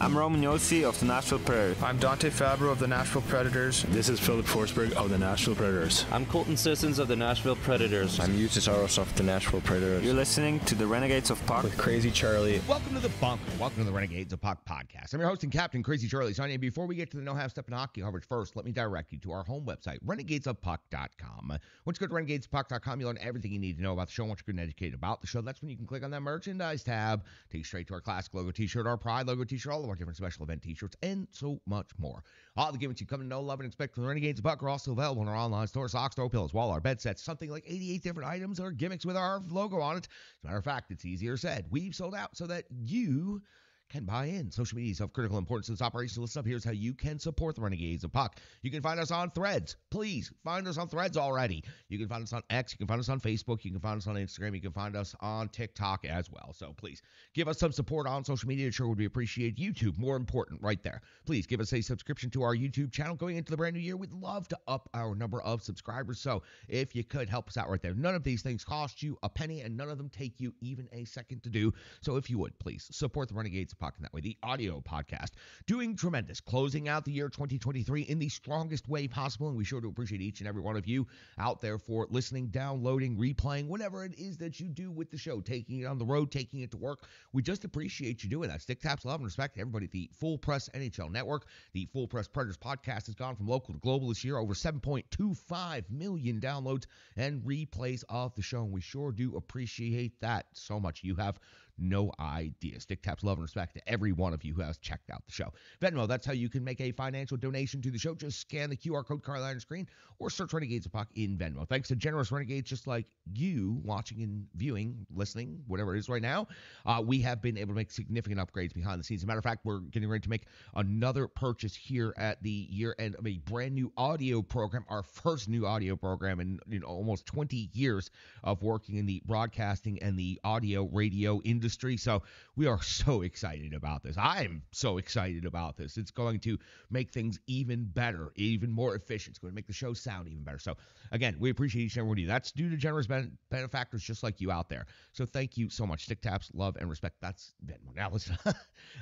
I'm Roman Yossi of the Nashville Predators. I'm Dante Fabro of the Nashville Predators. This is Philip Forsberg of the Nashville Predators. I'm Colton Sissons of the Nashville Predators. I'm Eustace Aros of the Nashville Predators. You're listening to the Renegades of Puck with Crazy Charlie. Welcome to the bunker. Welcome to the Renegades of Puck podcast. I'm your host and captain, Crazy Charlie Saunier. Before we get to the No Half Step in Hockey coverage, first, let me direct you to our home website, renegadesofpuck.com. Once you go to renegadesofpuck.com, you'll learn everything you need to know about the show. Once you're good and educated about the show, that's when you can click on that merchandise tab, take you straight to our classic logo t-shirt, our Pride logo t-shirt, all of our different special event t-shirts, and so much more. All the gimmicks you come to know, love, and expect from the Renegades of Puck are also available in our online store, socks, throw pillows, wall, our bed sets, something like 88 different items or gimmicks with our logo on it. As a matter of fact, it's easier said. We've sold out so that you can buy in. Social media is of critical importance to this operation. Listen up. Here's how you can support the Renegades of Puck. You can find us on Threads. Please find us on Threads already. You can find us on X. You can find us on Facebook. You can find us on Instagram. You can find us on TikTok as well. So please give us some support on social media. It sure would be appreciated. YouTube, more important, right there. Please give us a subscription to our YouTube channel. Going into the brand new year, we'd love to up our number of subscribers. So if you could help us out right there. None of these things cost you a penny, and none of them take you even a second to do. So if you would, please support the Renegades of Puck in that way. The audio podcast doing tremendous, closing out the year 2023 in the strongest way possible, and we sure do appreciate each and every one of you out there for listening, downloading, replaying, whatever it is that you do with the show, taking it on the road, taking it to work. We just appreciate you doing that. Stick taps, love, and respect to everybody at the Full Press NHL Network. The Full Press Predators podcast has gone from local to global this year, over 7.25 million downloads and replays of the show, and we sure do appreciate that so much. You have no idea. Stick taps, love, and respect to every one of you who has checked out the show. Venmo, that's how you can make a financial donation to the show. Just scan the QR code currently on your screen or search Renegades of Puck in Venmo. Thanks to generous Renegades just like you watching and viewing, listening, whatever it is right now, we have been able to make significant upgrades behind the scenes. As a matter of fact, we're getting ready to make another purchase here at the year end of a brand new audio program, our first new audio program in almost 20 years of working in the broadcasting and the audio radio industry. So we are so excited about this. I'm so excited about this. It's going to make things even better, even more efficient. It's going to make the show sound even better. So again, we appreciate each and every one of you. That's due to generous benefactors just like you out there. So thank you so much. Stick taps, love, and respect. That's Venmo. Now listen,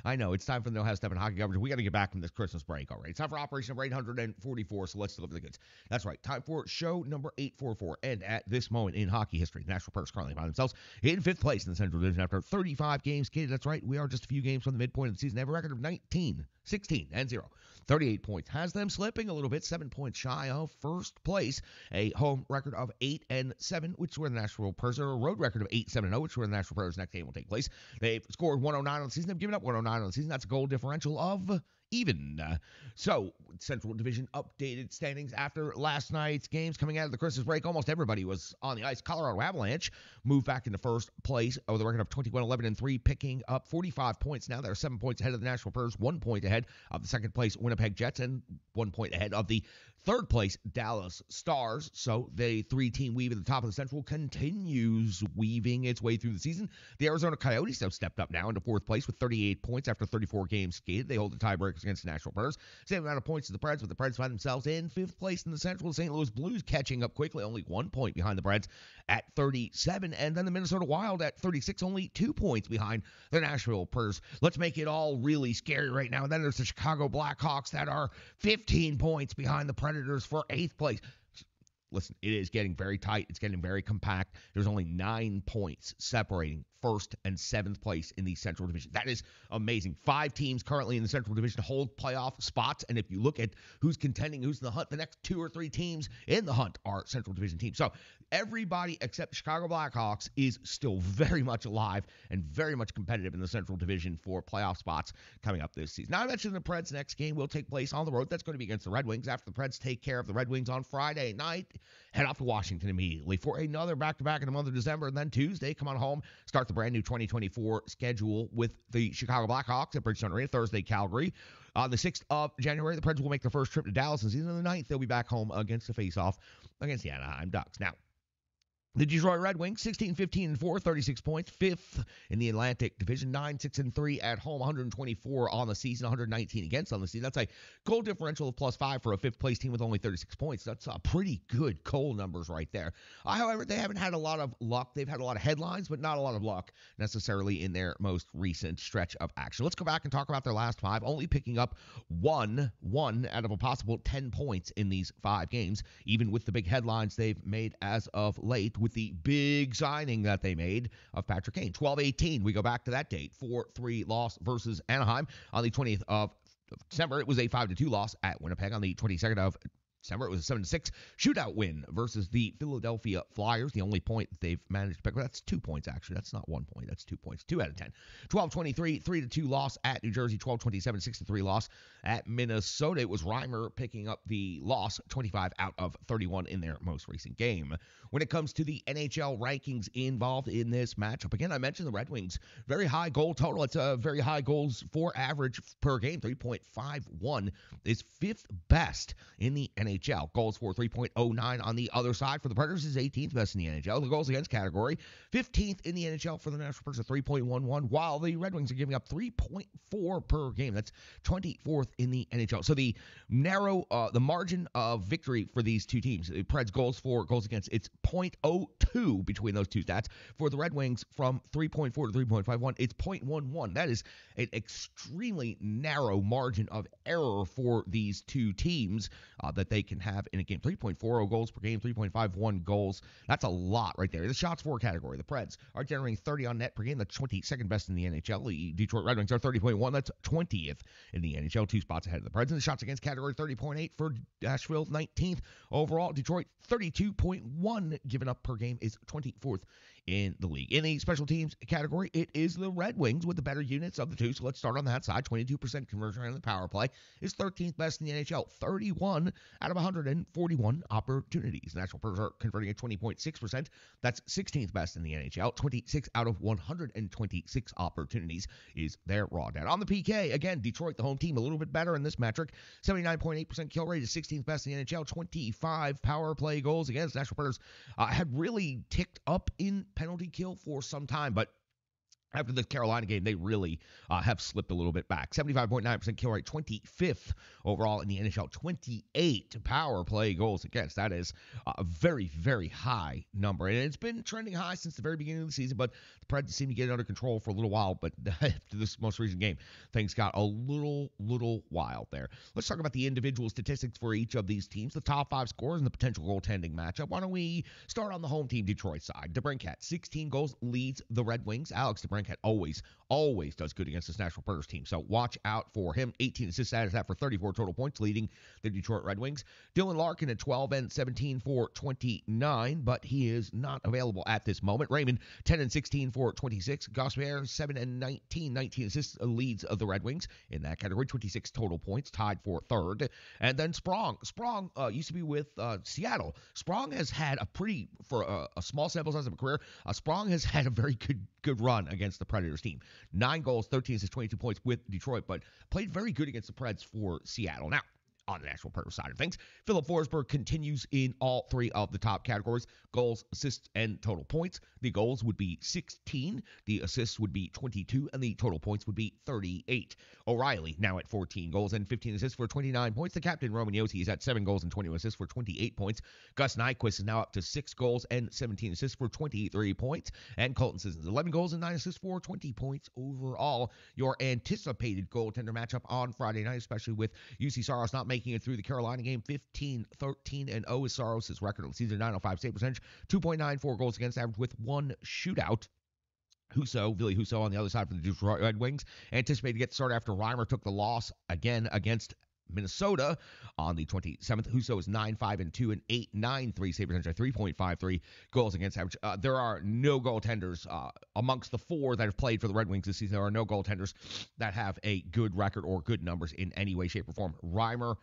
I know it's time for the No Half Step in Hockey coverage. We got to get back from this Christmas break. All right, it's time for Operation number 844. So let's deliver the goods. That's right. Time for show number 844. And at this moment in hockey history, the Nashville Predators currently find themselves in fifth place in the Central Division after 35 games skated. That's right. We are just a few games from the midpoint of the season. They have a record of 16-0. 38 points. Has them slipping a little bit, 7 points shy of first place. A home record of 8-7, which is where the Nashville Predators are. A road record of 8-7-0, which is where the Nashville Predators next game will take place. They've scored 109 on the season. They've given up 109 on the season. That's a goal differential of even. So, Central Division updated standings after last night's games coming out of the Christmas break. Almost everybody was on the ice. Colorado Avalanche moved back into first place with a record of 21-11-3, picking up 45 points. Now they're 7 points ahead of the Nashville Predators, 1 point ahead of the second place Winnipeg Jets, and 1 point ahead of the third place Dallas Stars. So the three-team weave at the top of the Central continues weaving its way through the season. The Arizona Coyotes have stepped up now into fourth place with 38 points after 34 games skated. They hold the tiebreakers against the Nashville Predators. Same amount of points as the Preds, but the Preds find themselves in fifth place in the Central. The St. Louis Blues catching up quickly, only 1 point behind the Preds at 37, and then the Minnesota Wild at 36, only 2 points behind the Nashville Predators. Let's make it all really scary right now. And then there's the Chicago Blackhawks that are 15 points behind the Predators for eighth place. Listen, it is getting very tight. It's getting very compact. There's only 9 points separating first and seventh place in the Central Division. That is amazing. 5 teams currently in the Central Division hold playoff spots, and if you look at who's contending, who's in the hunt, the next 2 or 3 teams in the hunt are Central Division teams. So everybody except the Chicago Blackhawks is still very much alive and very much competitive in the Central Division for playoff spots coming up this season. Now, I mentioned the Preds' next game will take place on the road. That's going to be against the Red Wings. After the Preds take care of the Red Wings on Friday night, head off to Washington immediately for another back-to-back in the month of December, and then Tuesday, come on home, start the brand new 2024 schedule with the Chicago Blackhawks at Bridgestone Arena, Thursday, Calgary. On the 6th of January, the Preds will make their first trip to Dallas, and on the 9th, they'll be back home against the face-off against the Anaheim Ducks. Now, The Detroit Red Wings, 16-15-4, 36 points, fifth in the Atlantic Division, 9-6-3 at home, 124 on the season, 119 against on the season. That's a goal differential of +5 for a fifth-place team with only 36 points. That's pretty good goal numbers right there. However, they haven't had a lot of luck. They've had a lot of headlines, but not a lot of luck necessarily in their most recent stretch of action. Let's go back and talk about their last 5, only picking up one out of a possible 10 points in these 5 games, even with the big headlines they've made as of late, with the big signing that they made of Patrick Kane. 12-18, we go back to that date. 4-3 loss versus Anaheim on the 20th of December. It was a 5-2 loss at Winnipeg. On the 22nd of December, it was a 7-6 shootout win versus the Philadelphia Flyers. The only point that they've managed to pick up, that's 2 points, actually. That's not 1 point. That's 2 points. 2 out of 10. 12-23, 3-2 loss at New Jersey. 12-27, 6-3 loss at Minnesota. It was Reimer picking up the loss, 25 out of 31 in their most recent game. When it comes to the NHL rankings involved in this matchup, again, I mentioned the Red Wings. Very high goal total. It's a very high goals for average per game. 3.51 is 5th best in the NHL. Goals for 3.09 on the other side for the Predators is 18th best in the NHL. The goals against category, 15th in the NHL for the Nashville Predators at 3.11, while the Red Wings are giving up 3.4 per game. That's 24th in the NHL. So the margin of victory for these two teams, the Preds goals against, it's 0.02 between those two stats. For the Red Wings, from 3.4 to 3.51, it's 0.11. That is an extremely narrow margin of error for these two teams that they can have in a game. 3.40 goals per game, 3.51 goals. That's a lot right there. The shots for category, the Preds are generating 30 on net per game. That's 22nd best in the NHL. The Detroit Red Wings are 30.1. That's 20th in the NHL, 2 spots ahead of the Preds. And the shots against category, 30.8 for Nashville, 19th overall. Detroit, 32.1 given up per game, is 24th in the league. In the special teams category, it is the Red Wings with the better units of the two. So let's start on that side. 22% conversion rate on the power play is 13th best in the NHL. 31 out of 141 opportunities. The Nashville Predators are converting at 20.6%. That's 16th best in the NHL. 26 out of 126 opportunities is their raw data. On the PK, again, Detroit, the home team, a little bit better in this metric. 79.8% kill rate is 16th best in the NHL. 25 power play goals against. Nashville Predators had really ticked up in penalty kill for some time, but after the Carolina game, they really have slipped a little bit back. 75.9% kill rate, 25th overall in the NHL. 28 power play goals against. That is a very, very high number. And it's been trending high since the very beginning of the season, but the Preds seem to get it under control for a little while. But after this most recent game, things got a little wild there. Let's talk about the individual statistics for each of these teams, the top 5 scores, and the potential goaltending matchup. Why don't we start on the home team Detroit side? DeBrincat, 16 goals, leads the Red Wings. Alex DeBrincat always does good against this Nashville Predators team, so watch out for him. 18 assists added that for 34 total points, leading the Detroit Red Wings. Dylan Larkin at 12 and 17 for 29, but he is not available at this moment. Raymond, 10 and 16 for 26. Gausser, 7 and 19 assists, leads of the Red Wings in that category. 26 total points, tied for third. And then Sprong used to be with Seattle. Sprong has had for a small sample size of a career, Sprong has had a very good run against the Predators team. 9 goals, 13 assists, 22 points with Detroit, but played very good against the Preds for Seattle. Now, on the Nashville Predators side of things, Philip Forsberg continues in all 3 of the top categories: goals, assists, and total points. The goals would be 16, the assists would be 22, and the total points would be 38. O'Reilly now at 14 goals and 15 assists for 29 points. The captain, Roman Josi, is at 7 goals and 20 assists for 28 points. Gus Nyquist is now up to 6 goals and 17 assists for 23 points. And Colton Sissons, 11 goals and 9 assists for 20 points overall. Your anticipated goaltender matchup on Friday night, especially with UC Saros not making it through the Carolina game. 15-13-0 is Saros' record of the season. 905 save percentage, 2.94 goals against average with 1 shootout. Billy Husso on the other side for the Detroit Red Wings, anticipated to get started after Reimer took the loss again against Minnesota on the 27th. Husso is 9-5-2 and 8.93 save percentage, 3.53 goals against average. There are no goaltenders amongst the 4 that have played for the Red Wings this season. There are no goaltenders that have a good record or good numbers in any way, shape, or form. Reimer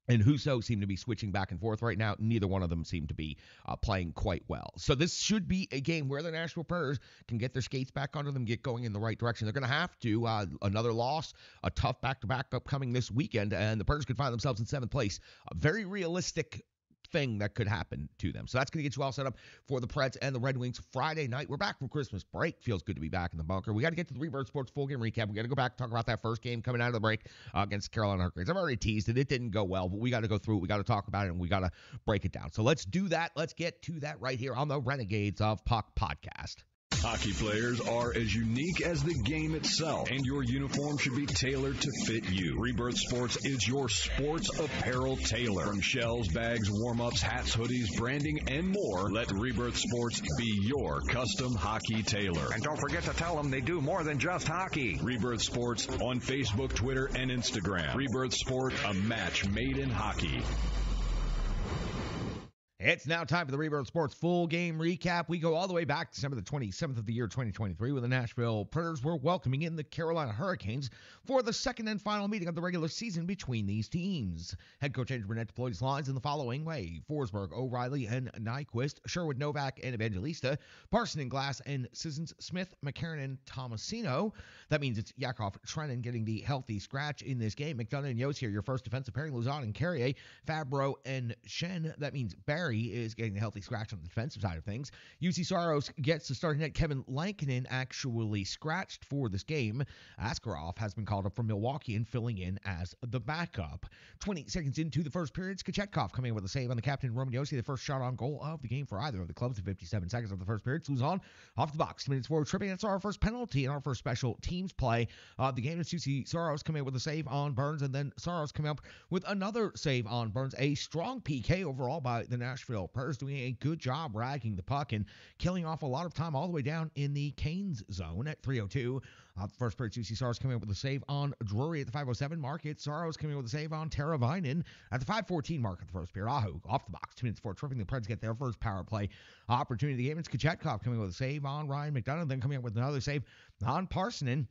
and Husso seem to be switching back and forth right now. Neither one of them seem to be playing quite well. So this should be a game where the Nashville Predators can get their skates back under them, get going in the right direction. They're going to have to. Another loss, a tough back-to-back upcoming this weekend, and the Predators could find themselves in 7th place. A very realistic thing that could happen to them. So that's going to get you all set up for the Preds and the Red Wings Friday night. We're back from Christmas break. Feels good to be back in the bunker. We got to get to the Rebirth Sports full game recap. We got to go back and talk about that first game coming out of the break against Carolina Hurricanes. I've already teased it. It didn't go well, but we got to go through it. We got to talk about it, and we got to break it down. So let's do that. Let's get to that right here on the Renegades of Puck podcast. Hockey players are as unique as the game itself, and your uniform should be tailored to fit you. Rebirth Sports is your sports apparel tailor. From shells, bags, warm-ups, hats, hoodies, branding, and more, let Rebirth Sports be your custom hockey tailor. And don't forget to tell them they do more than just hockey. Rebirth Sports on Facebook, Twitter, and Instagram. Rebirth Sport, a match made in hockey. It's now time for the Rebirth Sports full game recap. We go all the way back to December the 27th of the year 2023 when the Nashville Predators were welcoming in the Carolina Hurricanes for the second and final meeting of the regular season between these teams. Head coach Andrew Burnett deployed his lines in the following way: Forsberg, O'Reilly, and Nyquist, Sherwood, Novak, and Evangelista, Parson and Glass, and Sissons, Smith, McCarron, and Tomasino. That means it's Yakov, Trenin getting the healthy scratch in this game. McDonough and Yos here, your first defensive pairing. Luzon and Carrier, Fabro, and Shen. That means Barry is getting the healthy scratch on the defensive side of things. UC Saros gets the starting net. Kevin Lankinen actually scratched for this game. Askarov has been called up from Milwaukee and filling in as the backup. 20 seconds into the first period, Skachetkov coming in with a save on the captain, Roman Yossi, the first shot on goal of the game for either of the clubs in 57 seconds of the first period. Luzon off the box, 2 minutes forward tripping. That's our first penalty and our first special teams play of the game. It's UC Saros coming in with a save on Burns, and then Saros coming up with another save on Burns. A strong PK overall by the Nashville Predators, doing a good job ragging the puck and killing off a lot of time all the way down in the Canes zone at 3:02. First period, UC Saros coming up with a save on Drury at the 5:07 mark. It's Saros coming up with a save on Teravainen at the 5:14 mark of the first period. Aho off the box, 2 minutes forward tripping. The Preds get their first power play opportunity of the game. It's Kachetkov coming up with a save on Ryan McDonough, then coming up with another save on Parsonen.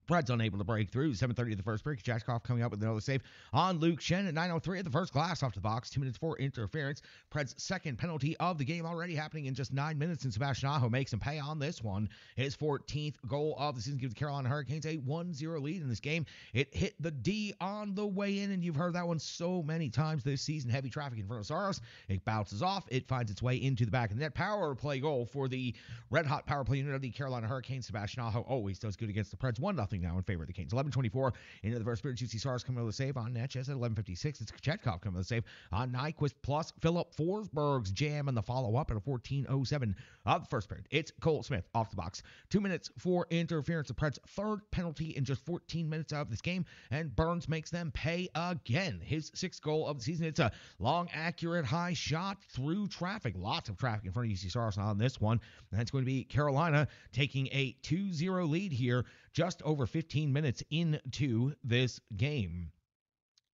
Preds unable to break through. 7:30 of the first period. Kachashkov coming up with another save on Luke Shen at 9:03 at the first glass off the box. 2 minutes for interference. Preds' second penalty of the game already happening in just 9 minutes, and Sebastian Aho makes him pay on this one. His 14th goal of the season gives the Carolina Hurricanes a 1-0 lead in this game. It hit the D on the way in, and you've heard that one so many times this season. Heavy traffic in front of Saros. It bounces off. It finds its way into the back of the net. Power play goal for the red-hot power play unit of the Carolina Hurricanes. Sebastian Aho always does good against the Preds. 1-0 now in favor of the Canes. 11:24 into the first period. UC Saros coming with a save on Natchez at 11:56. It's Kachetkov coming with a save on Nyquist plus Philip Forsberg's jam and the follow-up at a 14:07 of the first period. It's Cole Smith off the box. 2 minutes for interference. The Preds' third penalty in just 14 minutes of this game, and Burns makes them pay again. His 6th goal of the season. It's a long, accurate, high shot through traffic. Lots of traffic in front of UC Saros on this one. And it's going to be Carolina taking a 2-0 lead here just over 15 minutes into this game.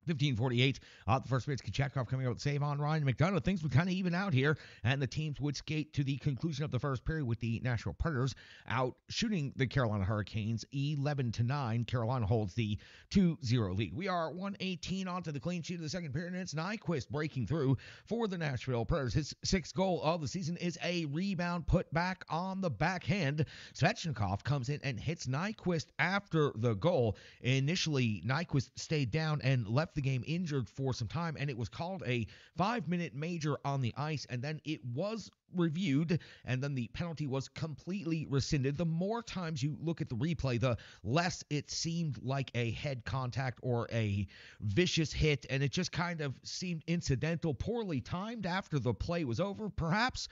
15:48, the first period. Kachetkov coming out with a save on Ryan McDonough. Things would kind of even out here, and the teams would skate to the conclusion of the first period with the Nashville Predators out shooting the Carolina Hurricanes 11-9. Carolina holds the 2-0 lead. We are 1:18 onto the clean sheet of the second period, and it's Nyquist breaking through for the Nashville Predators. His 6th goal of the season is a rebound put back on the backhand. Svechnikov comes in and hits Nyquist after the goal. Initially, Nyquist stayed down and left the game injured for some time, and it was called a 5-minute major on the ice, and then it was reviewed, and then the penalty was completely rescinded. The more times you look at the replay, the less it seemed like a head contact or a vicious hit, and it just kind of seemed incidental, poorly timed after the play was over, perhaps,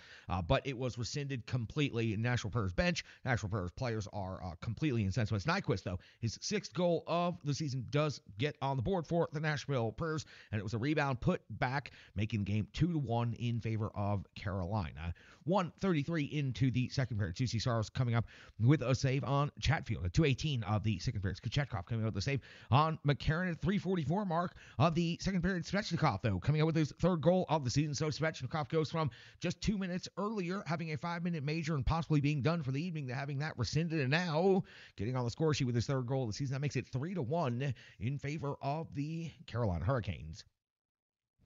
but it was rescinded completely. Nashville Predators bench, Nashville Predators players are completely incensed. It's Nyquist, though. His 6th goal of the season does get on the board for the Nashville Predators, and it was a rebound put back, making the game 2-1 in favor of Carolina. 1:33 into the second period. UC Saros coming up with a save on Chatfield at 2:18 of the second period. Kachetkov coming up with a save on McCarron at 3:44 mark of the second period. Svechnikov, though, coming up with his 3rd goal of the season. So Svechnikov goes from just 2 minutes earlier having a 5-minute major and possibly being done for the evening to having that rescinded, and now getting on the score sheet with his 3rd goal of the season. That makes it 3-1 in favor of the Carolina Hurricanes.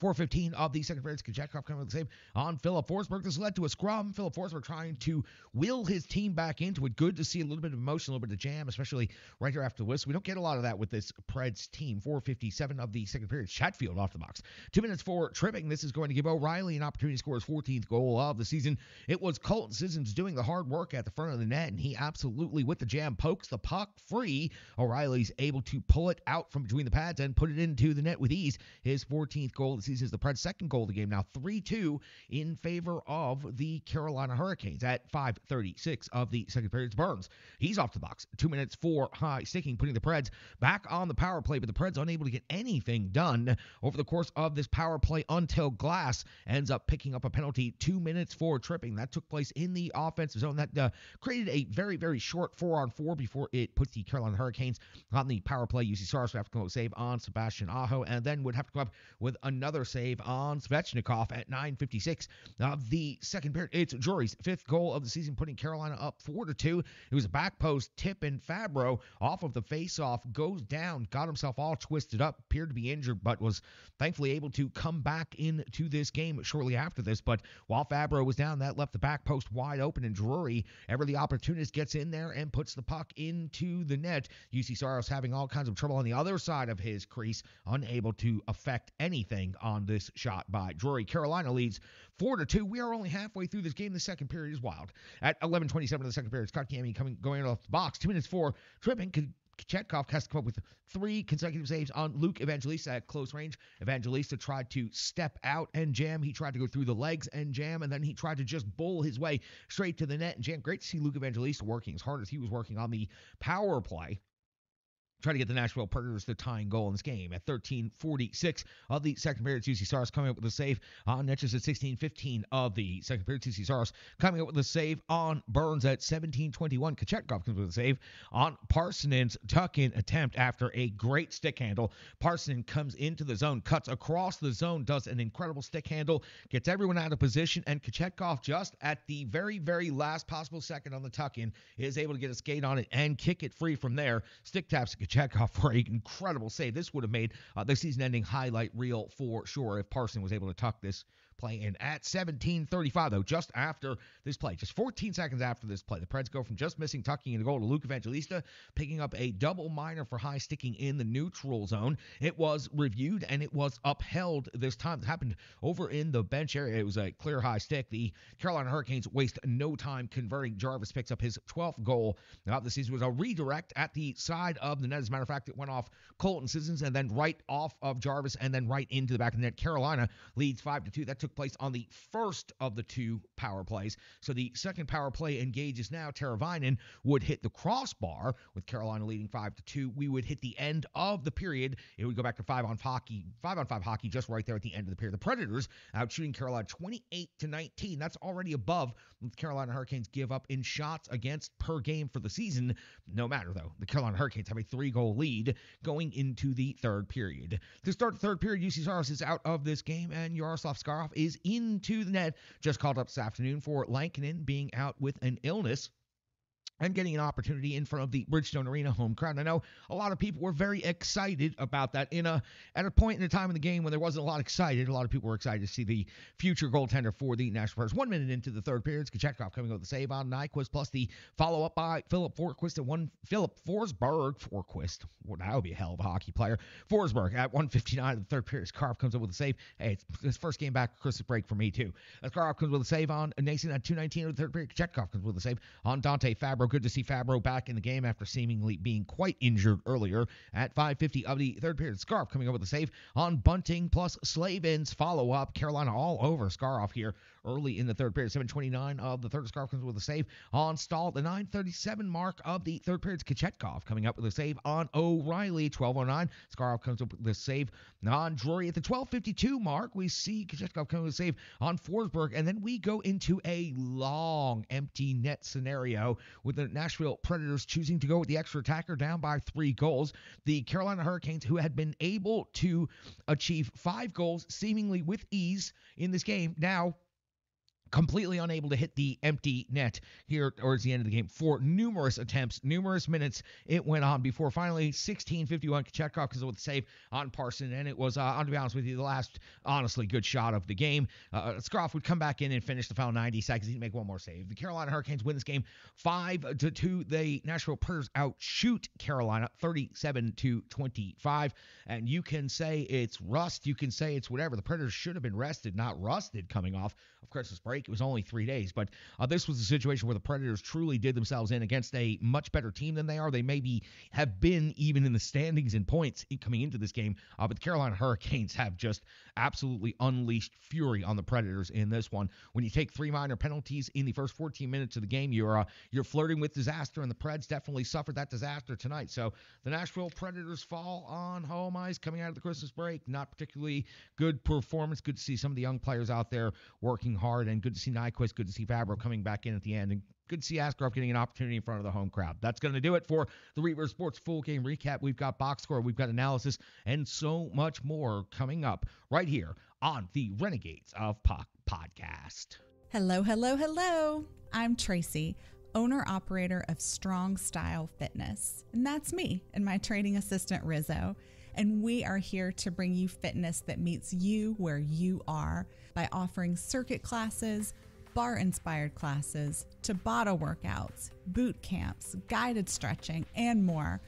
4:15 of the second period. Kachetkov coming with the save on Philip Forsberg. This led to a scrum. Philip Forsberg trying to will his team back into it. Good to see a little bit of emotion, a little bit of jam, especially right here after the whistle. We don't get a lot of that with this Preds team. 4:57 of the second period. Chatfield off the box. 2 minutes for tripping. This is going to give O'Reilly an opportunity to score his 14th goal of the season. It was Colton Sissons doing the hard work at the front of the net, and he absolutely, with the jam, pokes the puck free. O'Reilly's able to pull it out from between the pads and put it into the net with ease. His 14th goal of the season is the Preds' second goal of the game. Now 3-2 in favor of the Carolina Hurricanes at 5:36 of the second period. It's Burns. He's off the box. 2 minutes for high sticking, putting the Preds back on the power play, but the Preds unable to get anything done over the course of this power play until Glass ends up picking up a penalty. 2 minutes for tripping. That took place in the offensive zone. That created a very, very short 4-on-4 before it puts the Carolina Hurricanes on the power play. UC Saros would have to come up with a save on Sebastian Aho, and then would have to come up with another save on Svechnikov at 9:56 of the second period. It's Drury's 5th goal of the season, putting Carolina up 4-2. It was a back post tip, and Fabro off of the faceoff goes down, got himself all twisted up, appeared to be injured, but was thankfully able to come back into this game shortly after this. But while Fabro was down, that left the back post wide open, and Drury, ever the opportunist, gets in there and puts the puck into the net. UC Saros having all kinds of trouble on the other side of his crease, unable to affect anything on this shot by Drury. Carolina leads 4-2. We are only halfway through this game. The second period is wild. At 11:27 of the second period, Scott Cammey going off the box. 2 minutes for tripping. Kachetkov has to come up with 3 consecutive saves on Luke Evangelista at close range. Evangelista tried to step out and jam. He tried to go through the legs and jam, and then he tried to just bull his way straight to the net and jam. Great to see Luke Evangelista working as hard as he was working on the power play. Try to get the Nashville Predators the tying goal in this game. At 13:46 of the second period, UC Saros coming up with a save on Netches at 16:15 of the second period. UC Saros coming up with a save on Burns at 17:21. Kachetkov comes with a save on Parsonen's tuck-in attempt after a great stick handle. Parsonen comes into the zone, cuts across the zone, does an incredible stick handle, gets everyone out of position, and Kachetkov, just at the very, very last possible second on the tuck-in, is able to get a skate on it and kick it free from there. Stick taps Kachetkov for an incredible save. This would have made the season-ending highlight reel for sure if Parson was able to tuck this play in. At 17:35, though, just after this play, just 14 seconds after this play, the Preds go from just missing tucking in the goal to Luke Evangelista picking up a double minor for high sticking in the neutral zone. It was reviewed and it was upheld this time. It happened over in the bench area. It was a clear high stick. The Carolina Hurricanes waste no time converting. Jarvis picks up his 12th goal of the season. It was a redirect at the side of the net. As a matter of fact, it went off Colton Sissons and then right off of Jarvis and then right into the back of the net. Carolina leads 5-2. That took place on the first of the 2 power plays. So the second power play engages now. Teravainen would hit the crossbar with Carolina leading 5-2. We would hit the end of the period. It would go back to 5-on-5 hockey just right there at the end of the period. The Predators out shooting Carolina 28-19. That's already above what the Carolina Hurricanes give up in shots against per game for the season. No matter, though, the Carolina Hurricanes have a 3-goal lead going into the third period. To start the third period, UC Saros is out of this game, and Yaroslav Skarov is into the net. Just called up this afternoon for Lankinen being out with an illness and getting an opportunity in front of the Bridgestone Arena home crowd. And I know a lot of people were very excited about that. At a point in the time in the game when there wasn't a lot excited, a lot of people were excited to see the future goaltender for the Nashville Predators. 1 minute into the third period, Kachetkov coming up with the save on Nyquist, plus the follow-up by Philip Forsberg and Philip Forsberg. Well, that would be a hell of a hockey player. Forsberg at 1:59 of the third period. Skarov comes up with a save. Hey, it's his first game back, Christmas break for me, too. Skarov comes with a save on Nason at 2:19 of the third period. Kachetkov comes with a save on Dante Fabro. Good to see Fabro back in the game after seemingly being quite injured earlier. At 5:50 of the third period, Skarov coming up with a save on Bunting plus Slavin's follow-up. Carolina all over Skarov here early in the third period. 7:29 of the third. Skarov comes with a save on Stahl. The 9:37 mark of the third period, Kachetkov coming up with a save on O'Reilly. 12:09. Skarov comes up with a save on Drury. At the 12:52 mark, we see Kachetkov coming with a save on Forsberg, and then we go into a long empty net scenario with the Nashville Predators choosing to go with the extra attacker down by 3 goals. The Carolina Hurricanes, who had been able to achieve 5 goals seemingly with ease in this game, now completely unable to hit the empty net here towards the end of the game for numerous attempts, numerous minutes it went on before finally 16:51 Kochetkov comes with a save on Parson, and it was, to be honest with you, the last honestly good shot of the game. Skarloff would come back in and finish the final 90 seconds. He'd make one more save. The Carolina Hurricanes win this game 5-2. The Nashville Predators outshoot Carolina 37-25, and you can say it's rust, you can say it's whatever. The Predators should have been rested, not rusted, coming off of Christmas break. It was only 3 days, but this was a situation where the Predators truly did themselves in against a much better team than they are. They maybe have been even in the standings in points coming into this game, but the Carolina Hurricanes have just absolutely unleashed fury on the Predators in this one. When you take 3 minor penalties in the first 14 minutes of the game, you're flirting with disaster, and the Preds definitely suffered that disaster tonight. So the Nashville Predators fall on home ice coming out of the Christmas break. Not particularly good performance. Good to see some of the young players out there working hard, and good to see Nyquist, good to see Fabro coming back in at the end, and good to see Askarov getting an opportunity in front of the home crowd. That's going to do it for the Rebirth Sports full game recap. We've got box score, we've got analysis, and so much more coming up right here on the Renegades of Puck podcast. Hello, hello, hello. I'm Tracy, owner-operator of Strong Style Fitness. And that's me and my training assistant, Rizzo. And we are here to bring you fitness that meets you where you are by offering circuit classes, bar-inspired classes, Tabata workouts, boot camps, guided stretching, and more,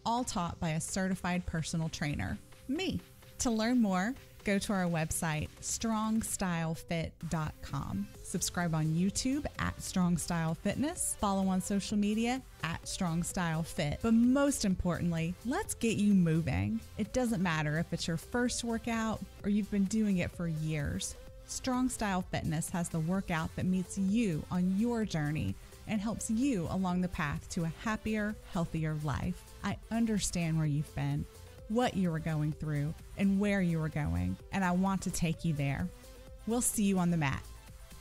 all taught by a certified personal trainer, me. To learn more, go to our website, strongstylefit.com. Subscribe on YouTube at Strong Style Fitness. Follow on social media at Strong Style Fit. But most importantly, let's get you moving. It doesn't matter if it's your first workout or you've been doing it for years. Strong Style Fitness has the workout that meets you on your journey and helps you along the path to a happier, healthier life. I understand where you've been, what you were going through, and where you were going, and I want to take you there. We'll see you on the mat.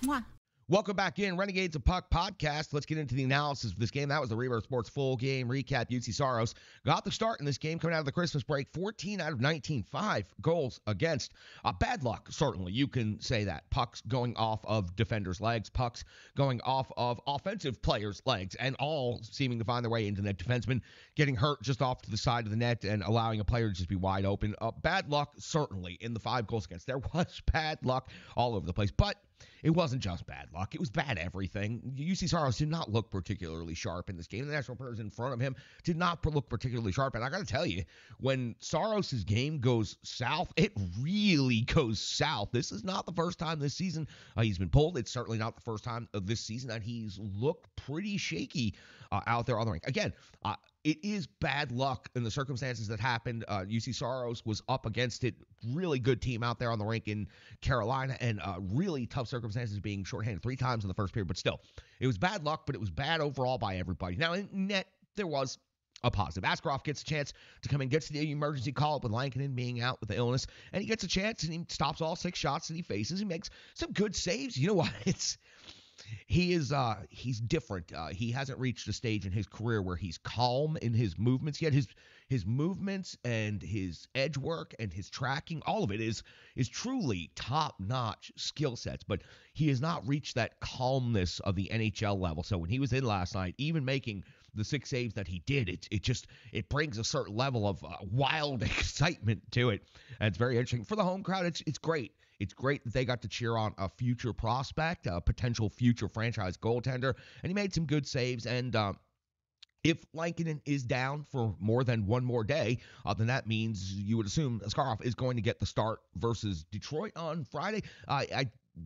Mwah. Welcome back in, Renegades of Puck podcast. Let's get into the analysis of this game. That was the Rebirth Sports full game recap. UC Saros got the start in this game coming out of the Christmas break. 14 out of 19, 5 goals against. Bad luck, certainly. You can say that. Pucks going off of defenders' legs. Pucks going off of offensive players' legs. And all seeming to find their way into net. Defenseman getting hurt just off to the side of the net and allowing a player to just be wide open. Bad luck, certainly, in the 5 goals against. There was bad luck all over the place. But it wasn't just bad luck. It was bad everything. UC Saros did not look particularly sharp in this game. The Nashville Predators in front of him did not look particularly sharp. And I got to tell you, when Saros' game goes south, it really goes south. This is not the first time this season he's been pulled. It's certainly not the first time of this season that he's looked pretty shaky out there on the rink. Again, it is bad luck in the circumstances that happened. UC Saros was up against it. Really good team out there on the rink in Carolina, and really tough circumstances, being shorthanded 3 times in the first period. But still, it was bad luck, but it was bad overall by everybody. Now, in net, there was a positive. Askarov gets a chance to come in, gets the emergency call up with Lankinen being out with the illness, and he gets a chance, and he stops all 6 shots that he faces. He makes some good saves. You know what? He's different. He hasn't reached a stage in his career where he's calm in his movements yet. His movements and his edge work and his tracking, all of it is truly top-notch skill sets, but he has not reached that calmness of the NHL level. So when he was in last night, even making the 6 saves that he did, it brings a certain level of wild excitement to it. And it's very interesting. For the home crowd, it's great. It's great that they got to cheer on a future prospect, a potential future franchise goaltender, and he made some good saves. And if Lankinen is down for more than one more day, then that means you would assume Askarov is going to get the start versus Detroit on Friday.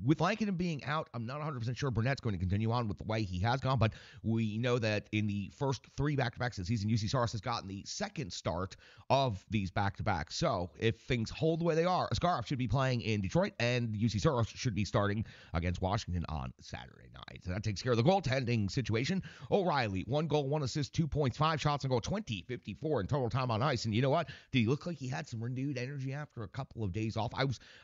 With Lankinen being out, I'm not 100% sure Burnett's going to continue on with the way he has gone, but we know that in the first 3 back-to-backs this season, UC Saros has gotten the second start of these back-to-backs. So if things hold the way they are, Askarov should be playing in Detroit, and UC Saros should be starting against Washington on Saturday night. So that takes care of the goaltending situation. O'Reilly, 1 goal, 1 assist, 2 points, 5 shots on goal, 20-54 in total time on ice. And you know what? Did he look like he had some renewed energy after a couple of days off?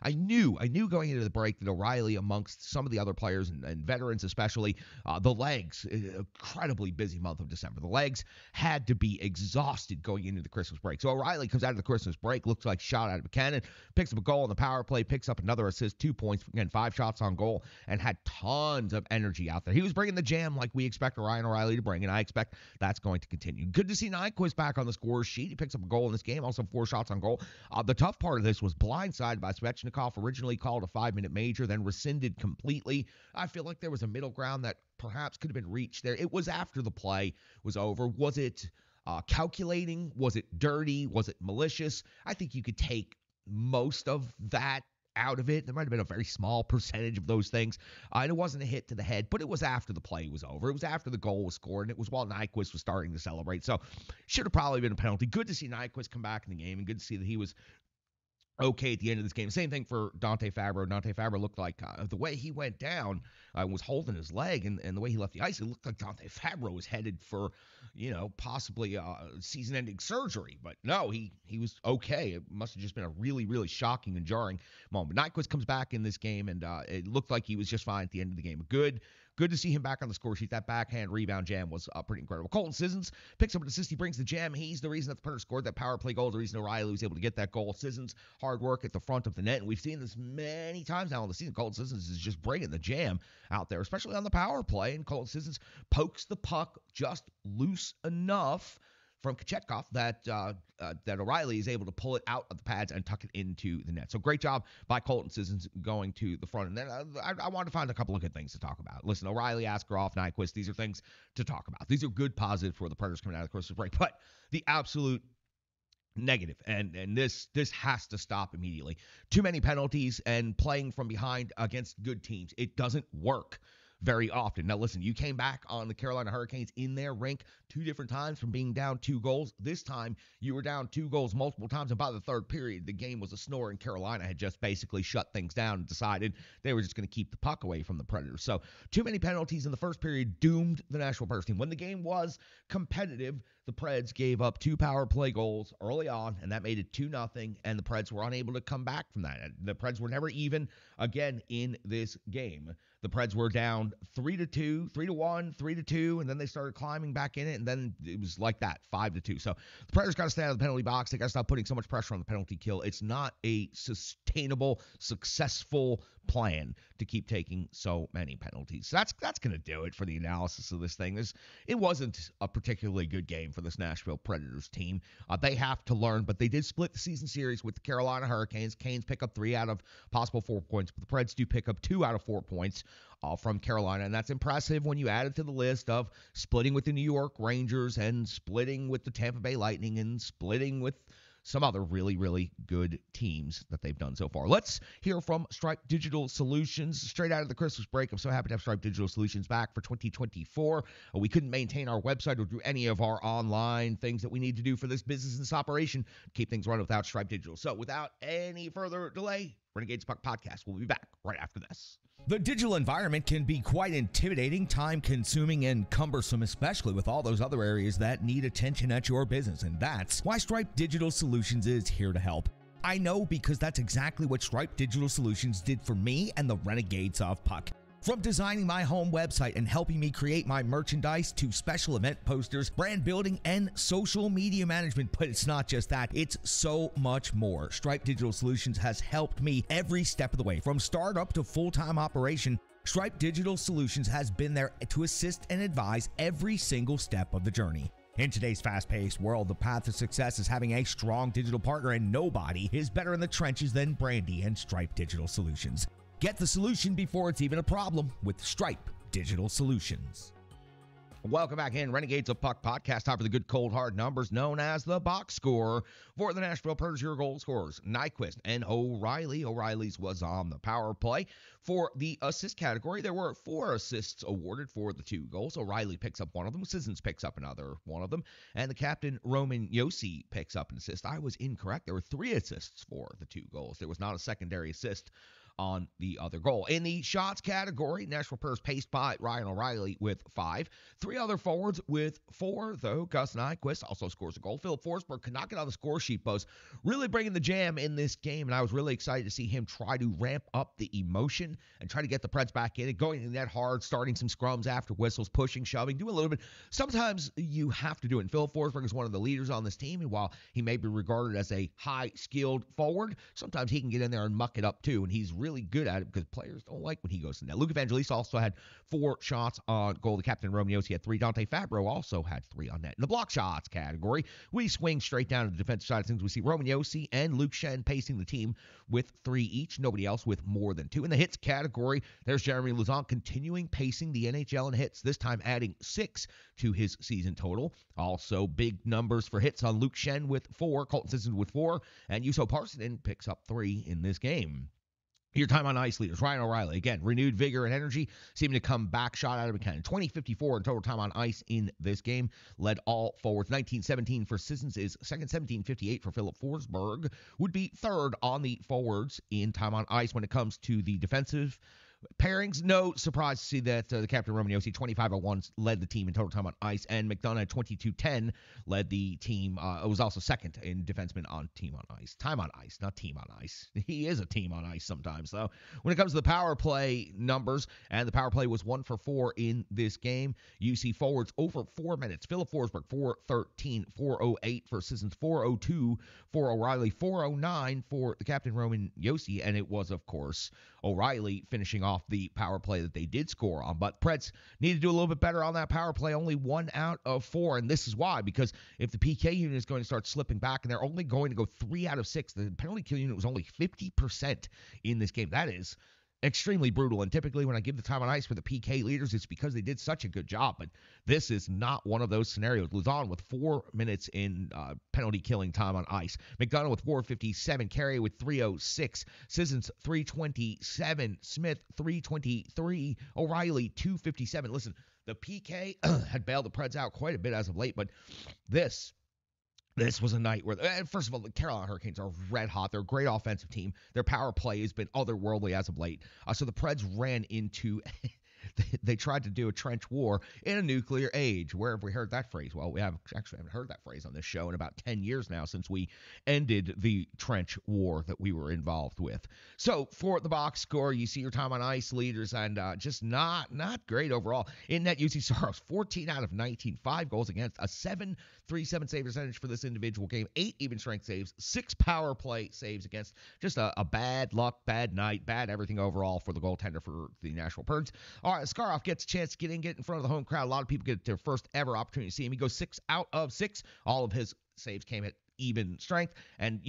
I knew going into the break that O'Reilly O'Reilly amongst some of the other players and veterans especially. The legs, incredibly busy month of December. The legs had to be exhausted going into the Christmas break. So O'Reilly comes out of the Christmas break, looks like shot out of a cannon, picks up a goal on the power play, picks up another assist, 2 points, again, 5 shots on goal, and had tons of energy out there. He was bringing the jam like we expect Ryan O'Reilly to bring, and I expect that's going to continue. Good to see Nyquist back on the scorer's sheet. He picks up a goal in this game, also 4 shots on goal. The tough part of this was blindsided by Svechnikov, originally called a 5-minute major, then rescinded completely. I feel like there was a middle ground that perhaps could have been reached there. It was after the play was over. Was it calculating? Was it dirty? Was it malicious? I think you could take most of that out of it. There might have been a very small percentage of those things. And it wasn't a hit to the head, but it was after the play was over. It was after the goal was scored, and it was while Nyquist was starting to celebrate. So should have probably been a penalty. Good to see Nyquist come back in the game, and good to see that he was okay at the end of this game. Same thing for Dante Fabro. Dante Fabro looked like the way he went down was holding his leg, and the way he left the ice, it looked like Dante Fabro was headed for, possibly season-ending surgery. But no, he was okay. It must have just been a really, really shocking and jarring moment. Nyquist comes back in this game, and it looked like he was just fine at the end of the game. Good to see him back on the score sheet. That backhand rebound jam was pretty incredible. Colton Sissons picks up an assist. He brings the jam. He's the reason that the Predators scored that power play goal. The reason O'Reilly was able to get that goal. Sissons, hard work at the front of the net. And we've seen this many times now in the season. Colton Sissons is just bringing the jam out there, especially on the power play. And Colton Sissons pokes the puck just loose enough from Kachetkov that O'Reilly is able to pull it out of the pads and tuck it into the net. So great job by Colton Sissons going to the front. And then I wanted to find a couple of good things to talk about. Listen, O'Reilly, Askarov, Nyquist, these are things to talk about. These are good positives for the Predators coming out of the Christmas break. But the absolute negative, and this has to stop immediately. Too many penalties and playing from behind against good teams. It doesn't work very often. Now, listen, you came back on the Carolina Hurricanes in their rink 2 different times from being down 2 goals. This time, you were down 2 goals multiple times, and by the third period, the game was a snore, and Carolina had just basically shut things down and decided they were just going to keep the puck away from the Predators. So, too many penalties in the first period doomed the Nashville Predators team. When the game was competitive, the Preds gave up 2 power play goals early on, and that made it 2-0, and the Preds were unable to come back from that. The Preds were never even again in this game. The Preds were down 3-2, 3-1, 3-2, and then they started climbing back in it, and then it was like that, 5-2. So the Predators got to stay out of the penalty box. They got to stop putting so much pressure on the penalty kill. It's not a sustainable, successful plan to keep taking so many penalties. So that's going to do it for the analysis of this thing. It wasn't a particularly good game for this Nashville Predators team. They have to learn, but they did split the season series with the Carolina Hurricanes. Canes pick up 3 out of possible 4 points, but the Preds do pick up 2 out of 4 points from Carolina, and that's impressive when you add it to the list of splitting with the New York Rangers and splitting with the Tampa Bay Lightning and splitting with some other really, really good teams that they've done so far. Let's hear from Stripe Digital Solutions. Straight out of the Christmas break, I'm so happy to have Stripe Digital Solutions back for 2024. We couldn't maintain our website or do any of our online things that we need to do for this business and this operation to keep things running without Stripe Digital. So without any further delay, Renegades Puck Podcast will be back right after this. The digital environment can be quite intimidating, time-consuming, and cumbersome, especially with all those other areas that need attention at your business, and that's why Stripe Digital Solutions is here to help. I know because that's exactly what Stripe Digital Solutions did for me and the Renegades of Puck. From designing my home website and helping me create my merchandise to special event posters, brand building, and social media management. But it's not just that, it's so much more. Stripe Digital Solutions has helped me every step of the way. From startup to full-time operation, Stripe Digital Solutions has been there to assist and advise every single step of the journey. In today's fast-paced world, the path to success is having a strong digital partner, and nobody is better in the trenches than Brandy and Stripe Digital Solutions. Get the solution before it's even a problem with Stripe Digital Solutions. Welcome back in. Renegades of Puck Podcast. Time for the good, cold, hard numbers known as the box score for the Nashville Predators. Your goal scorers, Nyquist and O'Reilly. O'Reilly's was on the power play. For the assist category, there were 4 assists awarded for the 2 goals. O'Reilly picks up one of them. Sissons picks up another one of them. And the captain, Roman Josi, picks up an assist. I was incorrect. There were 3 assists for the 2 goals. There was not a secondary assist on the other goal. In the shots category, Nashville Predators paced by Ryan O'Reilly with 5. 3 other forwards with 4, though. Gus Nyquist also scores a goal. Philip Forsberg could not get on the score sheet, Buzz, really bringing the jam in this game, and I was really excited to see him try to ramp up the emotion and try to get the Preds back in it, going in that hard, starting some scrums after whistles, pushing, shoving, doing a little bit. Sometimes you have to do it, and Philip Forsberg is one of the leaders on this team, and while he may be regarded as a high-skilled forward, sometimes he can get in there and muck it up too, and he's really good at it because players don't like when he goes in there. Luke Evangelista also had 4 shots on goal. The captain, Romeo, had 3. Dante Fabro also had 3 on net. In the block shots category, we swing straight down to the defensive side of things. We see Romeo and Luke Schenn pacing the team with 3 each. Nobody else with more than 2. In the hits category, there's Jeremy Lauzon continuing pacing the NHL in hits, this time adding 6 to his season total. Also, big numbers for hits on Luke Schenn with 4, Colton Sissons with 4, and Juuso Parssinen picks up 3 in this game. Your time on ice leaders, Ryan O'Reilly, again, renewed vigor and energy, seeming to come back, shot out of a cannon. 20:54 in total time on ice in this game, led all forwards. 19:17 for Sissons is second, 17:58 for Philip Forsberg, would be third on the forwards in time on ice when it comes to the defensive pairings. No surprise to see that the captain, Romeo, 25:01, led the team in total time on ice, and McDonough at 22:10 led the team. Was also second in defenseman on team on ice. Time on ice, not team on ice. He is a team on ice sometimes, though. When it comes to the power play numbers, and the power play was 1 for 4 in this game, you see forwards over 4 minutes. Philip Forsberg, 4:13, 4:08 for Sissons, 4:02 for O'Reilly, 4:09 for the captain, Roman Josi, and it was, of course, O'Reilly finishing off the power play that they did score on. But Preds need to do a little bit better on that power play, only 1 out of 4, and this is why, because if the PK unit is going to start slipping back and they're only going to go 3 out of 6, the penalty kill unit was only 50% in this game. That is extremely brutal, and typically when I give the time on ice for the PK leaders, it's because they did such a good job, but this is not one of those scenarios. Lauzon with 4 minutes in penalty killing time on ice. McDonough with 4:57, Carey with 3:06, Sissons 3:27, Smith 3:23, O'Reilly 2:57. Listen, the PK had bailed the Preds out quite a bit as of late, but this was a night where, first of all, the Carolina Hurricanes are red hot. They're a great offensive team. Their power play has been otherworldly as of late. So the Preds ran into they tried to do a trench war in a nuclear age. Where have we heard that phrase? Well, we haven't heard that phrase on this show in about 10 years now, since we ended the trench war that we were involved with. So for the box score, you see your time on ice leaders, and just not great overall. In net, UC Saros, 14 out of 19, 5 goals against, a 7.37 save percentage for this individual game, 8 even strength saves, 6 power play saves against. Just a bad luck, bad night, bad everything overall for the goaltender for the Nashville Preds. All right, Skarov gets a chance to get in front of the home crowd. A lot of people get their first ever opportunity to see him. He goes 6 out of 6. All of his saves came at even strength, and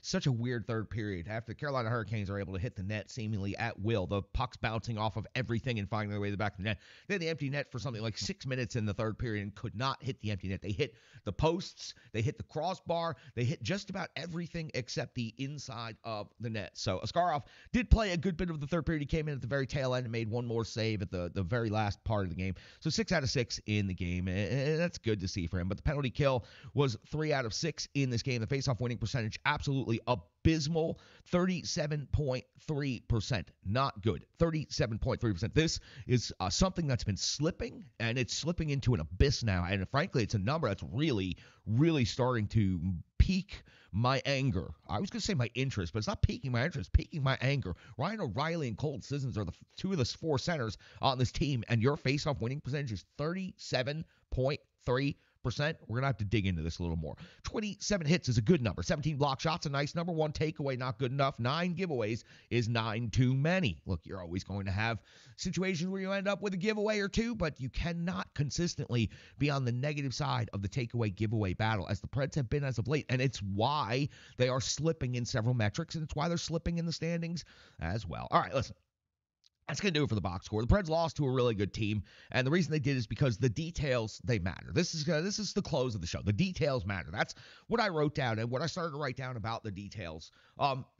such a weird third period. After the Carolina Hurricanes are able to hit the net seemingly at will, the puck's bouncing off of everything and finding their way to the back of the net. They had the empty net for something like 6 minutes in the third period and could not hit the empty net. They hit the posts, they hit the crossbar, they hit just about everything except the inside of the net. So Askarov did play a good bit of the third period. He came in at the very tail end and made one more save at the very last part of the game. So 6 out of 6 in the game, and that's good to see for him. But the penalty kill was 3 out of 6 in this game. The faceoff winning percentage, absolutely abysmal, 37.3%. Not good. 37.3%. This is something that's been slipping, and it's slipping into an abyss now. And frankly, it's a number that's really, really starting to pique my anger. I was going to say my interest, but it's not piquing my interest, piquing my anger. Ryan O'Reilly and Colton Sissons are the 2 of the 4 centers on this team, and your faceoff winning percentage is 37.3%. We're going to have to dig into this a little more. 27 hits is a good number. 17 block shots, a nice number. 1 takeaway, not good enough. 9 giveaways is 9 too many. Look, you're always going to have situations where you end up with a giveaway or 2, but you cannot consistently be on the negative side of the takeaway giveaway battle, as the Preds have been as of late. And it's why they are slipping in several metrics, and it's why they're slipping in the standings as well. All right, listen. That's going to do it for the box score. The Preds lost to a really good team, and the reason they did is because the details, they matter. This is the close of the show. The details matter. That's what I wrote down, and what I started to write down about the details.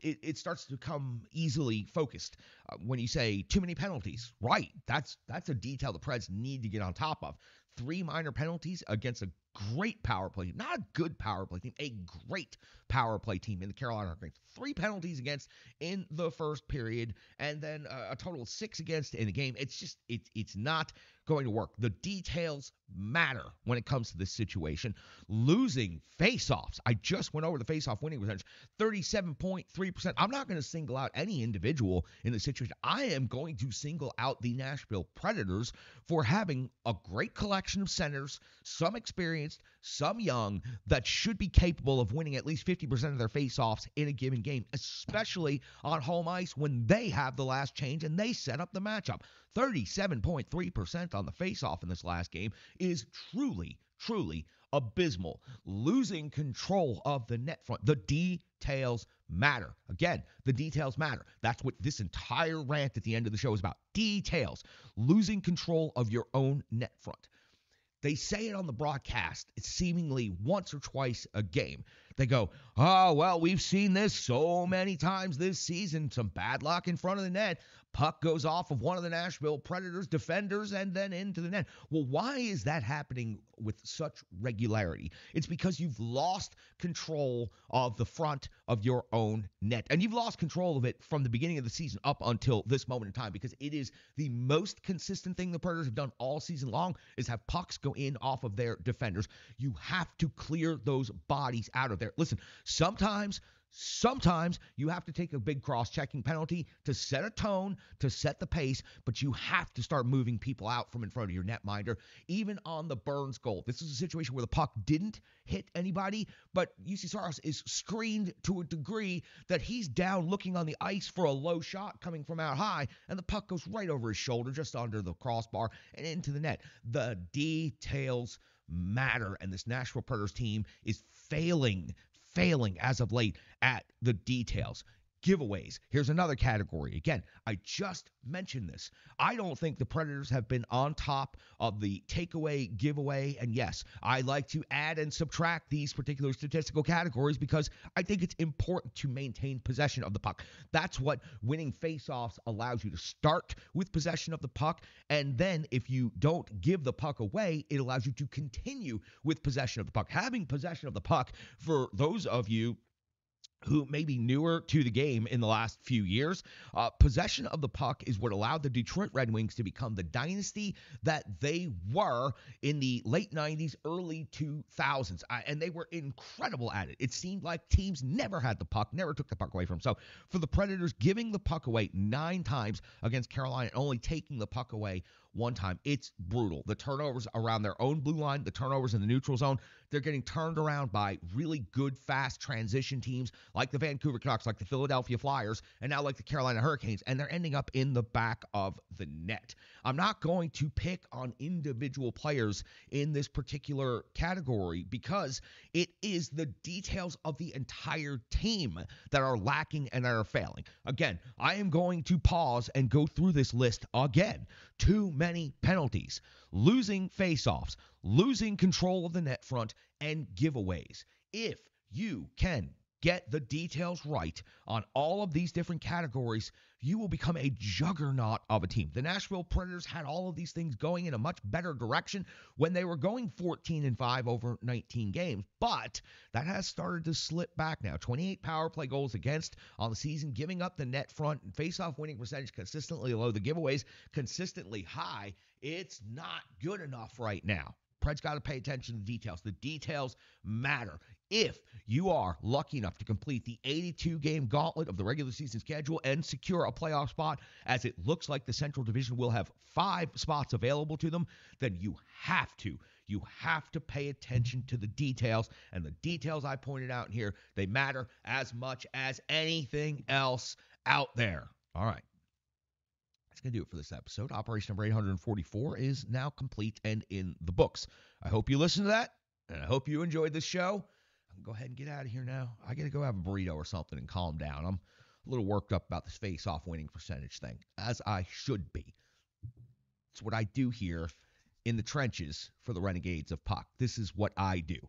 It starts to become easily focused. When you say too many penalties, right, that's a detail the Preds need to get on top of. 3 minor penalties against a great power play team. Not a good power play team, a great power play team in the Carolina Hurricanes. 3 penalties against in the first period, and then a total of 6 against in the game. It's not going to work. The details matter when it comes to this situation. Losing faceoffs. I just went over the faceoff winning percentage, 37.3%. I'm not going to single out any individual in the situation. I am going to single out the Nashville Predators for having a great collection of centers, some experienced, some young, that should be capable of winning at least 50% of their faceoffs in a given game, especially on home ice when they have the last change and they set up the matchup. 37.3% on the faceoff in this last game is truly abysmal. Losing control of the net front. The details matter. Again, the details matter. That's what this entire rant at the end of the show is about. Details. Losing control of your own net front. They say it on the broadcast. It's seemingly once or twice a game. They go, oh, well, we've seen this so many times this season. Some bad luck in front of the net. Puck goes off of one of the Nashville Predators defenders and then into the net. Well, why is that happening with such regularity? It's because you've lost control of the front of your own net. And you've lost control of it from the beginning of the season up until this moment in time, because it is the most consistent thing the Predators have done all season long is have pucks go in off of their defenders. You have to clear those bodies out of there. Listen, sometimes you have to take a big cross-checking penalty to set a tone, to set the pace, but you have to start moving people out from in front of your netminder. Even on the Burns goal, this is a situation where the puck didn't hit anybody, but UC Saros is screened to a degree that he's down looking on the ice for a low shot coming from out high, and the puck goes right over his shoulder, just under the crossbar, and into the net. The details matter, and this Nashville Predators team is failing as of late at the details. Giveaways. Here's another category. Again, I just mentioned this. I don't think the Predators have been on top of the takeaway, giveaway, and yes, I like to add and subtract these particular statistical categories because I think it's important to maintain possession of the puck. That's what winning faceoffs allows you to start with possession of the puck, and then if you don't give the puck away, it allows you to continue with possession of the puck. Having possession of the puck, for those of you who may be newer to the game in the last few years, possession of the puck is what allowed the Detroit Red Wings to become the dynasty that they were in the late 90s, early 2000s. And they were incredible at it. It seemed like teams never had the puck, never took the puck away from them. So for the Predators, giving the puck away 9 times against Carolina and only taking the puck away 1 time, it's brutal. The turnovers around their own blue line, the turnovers in the neutral zone, they're getting turned around by really good, fast transition teams like the Vancouver Canucks, like the Philadelphia Flyers, and now like the Carolina Hurricanes, and they're ending up in the back of the net. I'm not going to pick on individual players in this particular category because it is the details of the entire team that are lacking and that are failing. Again, I am going to pause and go through this list again. Too many penalties, losing faceoffs, losing control of the net front, and giveaways. If you can get the details right on all of these different categories, you will become a juggernaut of a team. The Nashville Predators had all of these things going in a much better direction when they were going 14-5 over 19 games, but that has started to slip back now. 28 power play goals against on the season, giving up the net front, and face-off winning percentage consistently low, the giveaways consistently high. It's not good enough right now. Preds got to pay attention to the details. The details matter. If you are lucky enough to complete the 82-game gauntlet of the regular season schedule and secure a playoff spot, as it looks like the Central Division will have 5 spots available to them, then you have to pay attention to the details. And the details I pointed out here, they matter as much as anything else out there. All right. That's going to do it for this episode. Operation number 844 is now complete and in the books. I hope you listened to that, and I hope you enjoyed this show. I can go ahead and get out of here now. I got to go have a burrito or something and calm down. I'm a little worked up about this face-off winning percentage thing, as I should be. It's what I do here in the trenches for the Renegades of Puck. This is what I do.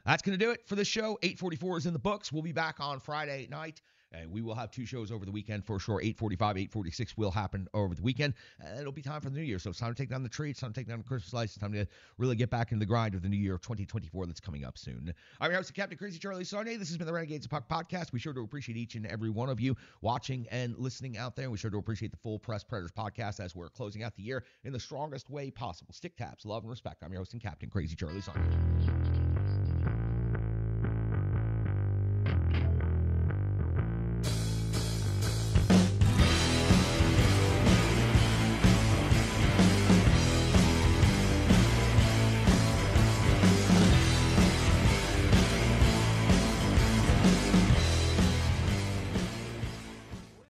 That's going to do it for this show. 844 is in the books. We'll be back on Friday night We will have 2 shows over the weekend for sure. 8:45, 8:46 will happen over the weekend. And it'll be time for the new year. So it's time to take down the tree. It's time to take down the Christmas lights. It's time to really get back into the grind of the new year of 2024 that's coming up soon. I'm your host, Captain Crazy Charlie Saunier. This has been the Renegades of Puck podcast. We sure do appreciate each and every one of you watching and listening out there. And we sure do appreciate the full Press Predators podcast as we're closing out the year in the strongest way possible. Stick taps, love, and respect. I'm your host and Captain Crazy Charlie Saunier.